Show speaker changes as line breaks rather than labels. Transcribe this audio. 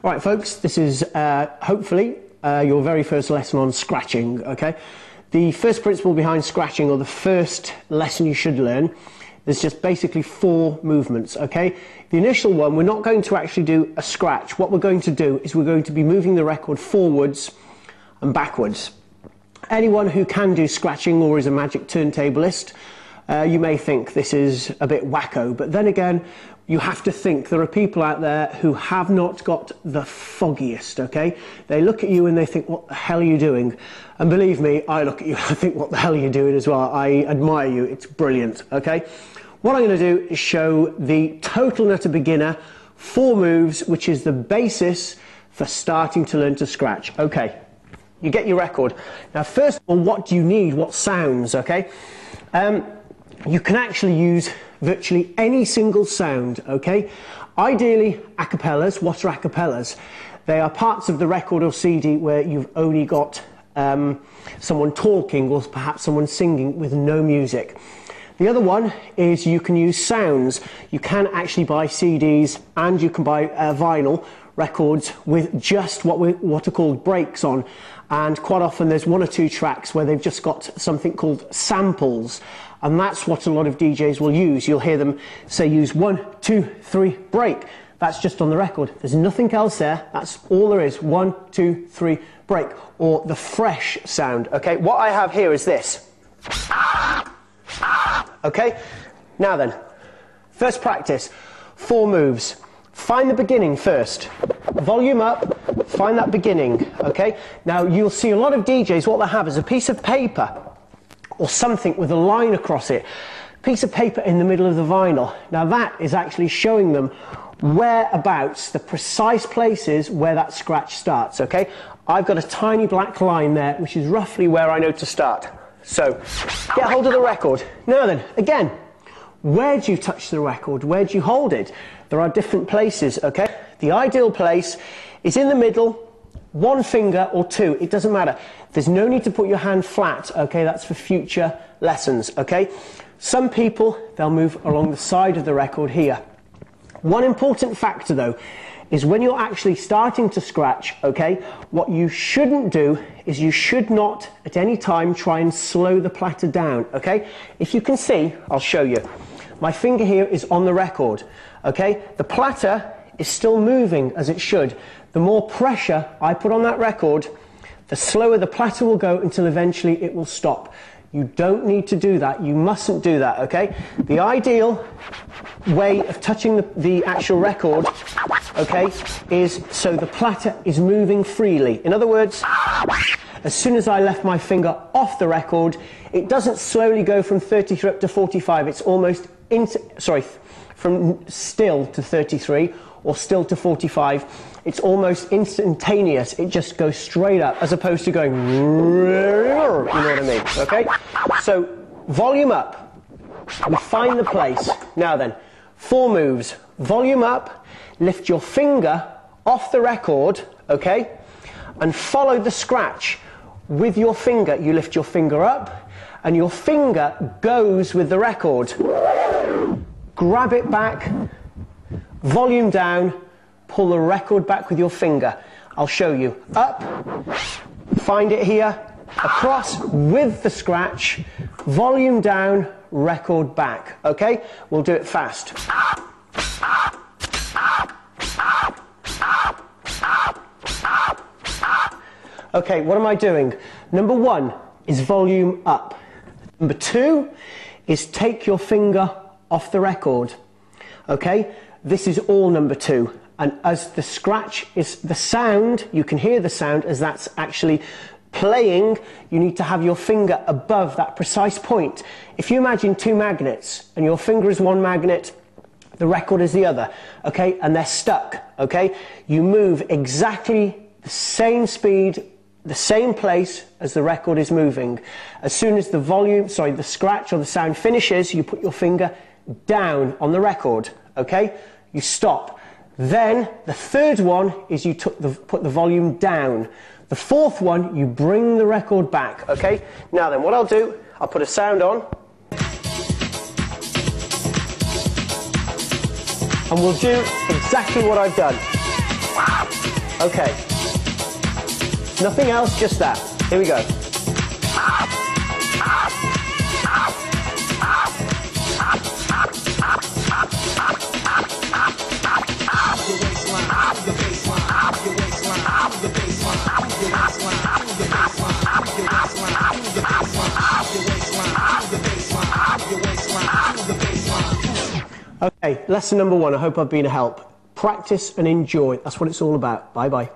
All right, folks, this is hopefully your very first lesson on scratching, okay? The first principle behind scratching, or the first lesson you should learn, there's just basically 4 movements, okay? The initial one, we're not going to actually do a scratch. What we're going to do is we're going to be moving the record forwards and backwards. Anyone who can do scratching or is a magic turntabalist, you may think this is a bit wacko, but then again, you have to think there are people out there who have not got the foggiest, okay? They look at you and they think, what the hell are you doing? And believe me, I look at you and I think, what the hell are you doing as well? I admire you, it's brilliant, okay? What I'm going to do is show the total nutter beginner 4 moves, which is the basis for starting to learn to scratch. Okay, you get your record. Now, first of all, what do you need? What sounds, okay? You can actually use virtually any single sound, okay? Ideally, acapellas. What are acapellas? They are parts of the record or CD where you've only got someone talking or perhaps someone singing with no music. The other one is you can use sounds. You can actually buy CDs and you can buy vinyl records with just what are called breaks on, and quite often there's 1 or 2 tracks where they've just got something called samples, and that's what a lot of DJs will use. You'll hear them say use 1, 2, 3 break. That's just on the record. There's nothing else there. That's all there is. 1, 2, 3 break, or the fresh sound. Okay, what I have here is this. Okay, now then, first practice, 4 moves. Find the beginning first. Volume up, find that beginning, okay? Now, you'll see a lot of DJs, what they have is a piece of paper or something with a line across it. Piece of paper in the middle of the vinyl. Now, that is actually showing them whereabouts, the precise places where that scratch starts, okay? I've got a tiny black line there, which is roughly where I know to start. So, get hold of the record. Now then, again, where do you touch the record? Where do you hold it? There are different places, okay? The ideal place is in the middle, 1 finger or 2, it doesn't matter. There's no need to put your hand flat, okay? That's for future lessons, okay? Some people, they'll move along the side of the record here. One important factor though, is when you're actually starting to scratch, okay, what you shouldn't do is you should not at any time try and slow the platter down, okay? If you can see, I'll show you. My finger here is on the record, okay? The platter is still moving as it should. The more pressure I put on that record, the slower the platter will go until eventually it will stop. You don't need to do that. You mustn't do that, okay? The ideal way of touching the actual record, okay, is so the platter is moving freely. In other words, as soon as I left my finger off the record, it doesn't slowly go from 33 up to 45. It's almost, from still to 33 or still to 45. It's almost instantaneous. It just goes straight up as opposed to going, you know what I mean, okay? So, volume up. We find the place. Now then, 4 moves. Volume up, lift your finger off the record, okay? And follow the scratch with your finger. You lift your finger up and your finger goes with the record. Grab it back, volume down, pull the record back with your finger. I'll show you. Up, find it here, across with the scratch, volume down, record back. Okay? We'll do it fast. Okay, what am I doing? Number 1 is volume up. Number 2 is take your finger off the record. Okay? This is all number 2. And as the scratch is the sound, you can hear the sound as that's actually playing, you need to have your finger above that precise point. If you imagine 2 magnets and your finger is 1 magnet, the record is the other, okay? And they're stuck, okay? You move exactly the same speed, the same place as the record is moving. As soon as the scratch or the sound finishes, you put your finger down on the record, okay? You stop. Then the 3rd one is you put the volume down. The 4th one, you bring the record back, okay? Now then, what I'll do, I'll put a sound on. And we'll do exactly what I've done. Okay. Nothing else, just that. Here we go. Okay, lesson number 1. I hope I've been a help. Practice and enjoy. That's what it's all about. Bye-bye.